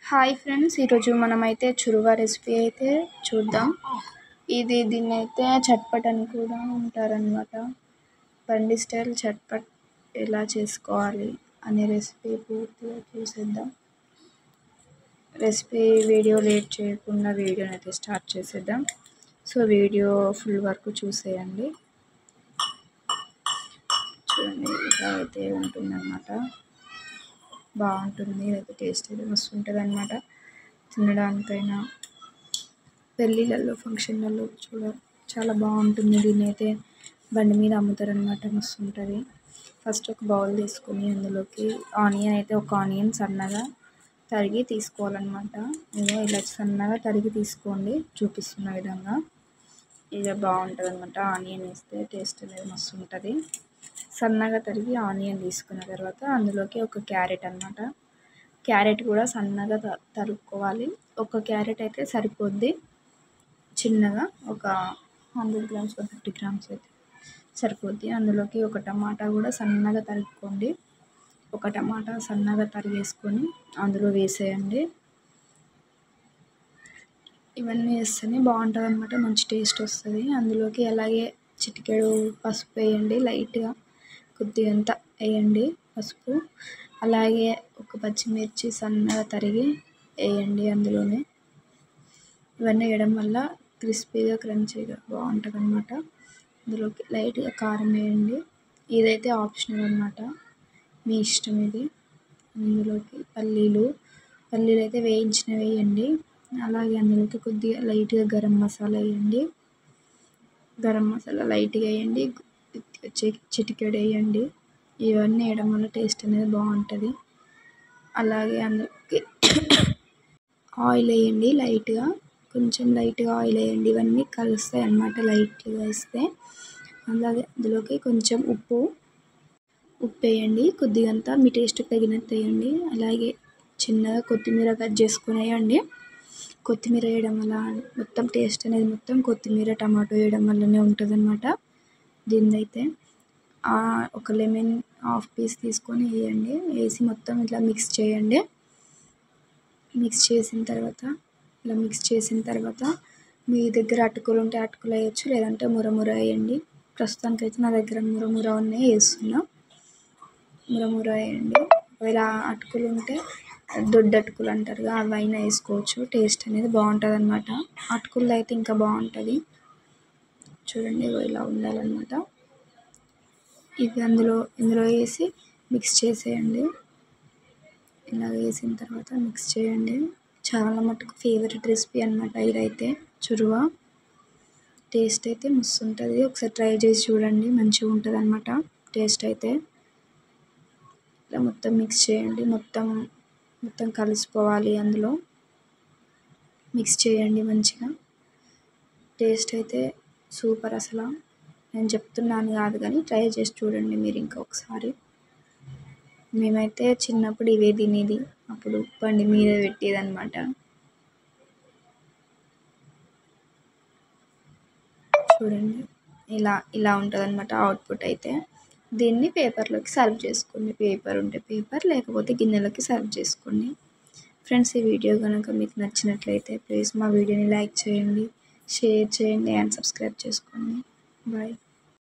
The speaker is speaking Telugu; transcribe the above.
హాయ్ ఫ్రెండ్స్, ఈరోజు మనమైతే చురువా రెసిపీ అయితే చూద్దాం. దీన్నైతే చట్పట్ అని కూడా ఉంటారనమాట. బండి స్టైల్ చట్పట్ ఎలా చేసుకోవాలి అనే రెసిపీ పూర్తిగా చూసేద్దాం. రెసిపీ వీడియో లేట్ చేయకుండా వీడియోని అయితే స్టార్ట్ చేసేద్దాం. సో వీడియో ఫుల్ వరకు చూసేయండి. చూడండి, ఇలా అయితే ఉంటుందన్నమాట. బాగుంటుంది, ఇదైతే టేస్ట్ అయితే మస్తు ఉంటుంది అనమాట. తినడానికైనా పెళ్ళిళ్ళల్లో ఫంక్షన్లలో చాలా బాగుంటుంది. దీన్ని అయితే బండి మీద అమ్ముతారనమాట, మస్తు ఉంటుంది. ఫస్ట్ ఒక బౌల్ తీసుకొని అందులోకి ఆనియన్ అయితే ఒక ఆనియన్ సన్నగా తరిగి తీసుకోవాలన్నమాట. ఇదో ఇలా సన్నగా తరిగి తీసుకోండి, చూపిస్తున్న విధంగా. ఇక బాగుంటుంది అనమాట. ఆనియన్ వేస్తే టేస్ట్ అనేది మస్తు ఉంటుంది. సన్నగా తరిగి ఆనియన్ తీసుకున్న తర్వాత అందులోకి ఒక క్యారెట్ అనమాట. క్యారెట్ కూడా సన్నగా తరుక్కోవాలి. ఒక క్యారెట్ అయితే సరిపోద్ది, చిన్నగా ఒక 100 గ్రామ్స్ 50 గ్రామ్స్ అయితే సరిపోద్ది. అందులోకి ఒక టమాటా కూడా సన్నగా తరుక్కోండి. ఒక టమాటా సన్నగా తరిగేసుకొని అందులో వేసేయండి. ఇవన్నీ వేస్తేనే బాగుంటుంది అనమాట, మంచి టేస్ట్ వస్తుంది. అందులోకి అలాగే చిటికెడు పసుపు వేయండి, లైట్గా కొద్దిగంత వేయండి పసుపు. అలాగే ఒక పచ్చిమిర్చి సన్నగా తరిగి వేయండి అందులోనే. ఇవన్నీ వేయడం వల్ల క్రిస్పీగా క్రంచీగా బాగుంటుంది అనమాట. అందులోకి లైట్గా కారం వేయండి. ఇదైతే ఆప్షనల్ అనమాట, మీ ఇష్టం ఇది. అందులోకి పల్లీలు అయితే వేయించినవి వేయండి. అలాగే అందులోకి కొద్దిగా లైట్గా గరం మసాలా వేయండి. గరం మసాలా లైట్గా వేయండి, చిటికెడు వేయండి. ఇవన్నీ వేయడం వల్ల టేస్ట్ అనేది బాగుంటుంది. అలాగే అందులోకి ఆయిల్ వేయండి, లైట్గా కొంచెం లైట్గా ఆయిల్ వేయండి. ఇవన్నీ కలుస్తాయి అన్నమాట లైట్గా వేస్తే. అలాగే అందులోకి కొంచెం ఉప్పు వేయండి, కొద్దిగంతా మీ టేస్ట్ తగినంత వేయండి. అలాగే చిన్నగా కొత్తిమీర కట్ చేసుకుని వేయండి. కొత్తిమీర వేయడం వల్ల మొత్తం టేస్ట్ అనేది మొత్తం కొత్తిమీర టమాటో వేయడం వల్లనే ఉంటుంది అన్నమాట. దీనిదైతే ఒక లెమన్ హాఫ్ పీస్ తీసుకొని వేయండి. వేసి మొత్తం ఇట్లా మిక్స్ చేయండి. మిక్స్ చేసిన తర్వాత మీ దగ్గర అటుకులు ఉంటే అటుకులు వేయచ్చు, లేదంటే మురముర వేయండి. ప్రస్తుతానికైతే నా దగ్గర మురముర ఉన్నాయి, వేస్తున్నా. మురముర వేయండి. ఒకవేళ అటుకులు ఉంటే దొడ్డు అటుకులు అంటారుగా, అవైనా వేసుకోవచ్చు. టేస్ట్ అనేది బాగుంటుంది అనమాట. అటుకులు అయితే ఇంకా బాగుంటుంది. చూడండి, ఇలా ఉండాలన్నమాట. ఇవి ఇందులో వేసి మిక్స్ చేసేయండి. ఇలా వేసిన తర్వాత మిక్స్ చేయండి. చాలా మటుకు ఫేవరెట్ రెసిపీ అనమాట ఇదైతే, చురువా. టేస్ట్ అయితే మస్తు ఉంటుంది. ఒకసారి ట్రై చేసి చూడండి, మంచిగా ఉంటుంది అనమాట టేస్ట్ అయితే. ఇలా మొత్తం మిక్స్ చేయండి. మొత్తం కలిసిపోవాలి. అందులో మిక్స్ చేయండి మంచిగా. టేస్ట్ అయితే సూపర్ అసలు. నేను చెప్తున్నాను కాదు కానీ ట్రై చేసి చూడండి మీరు ఇంకొకసారి. మేమైతే చిన్నప్పుడు ఇవే తినేది, అప్పుడు బండి మీద పెట్టేది అనమాట. చూడండి, ఇలా ఉంటుంది అనమాట అవుట్పుట్ అయితే. దీన్ని పేపర్లోకి సర్వ్ చేసుకోండి. పేపర్ ఉంటే పేపర్, లేకపోతే గిన్నెలోకి సర్వ్ చేసుకోండి. ఫ్రెండ్స్, ఈ వీడియో కనుక మీకు నచ్చినట్లయితే ప్లీజ్ మా వీడియోని లైక్ చేయండి, షేర్ చేయండి అండ్ సబ్స్క్రైబ్ చేసుకోండి. బాయ్.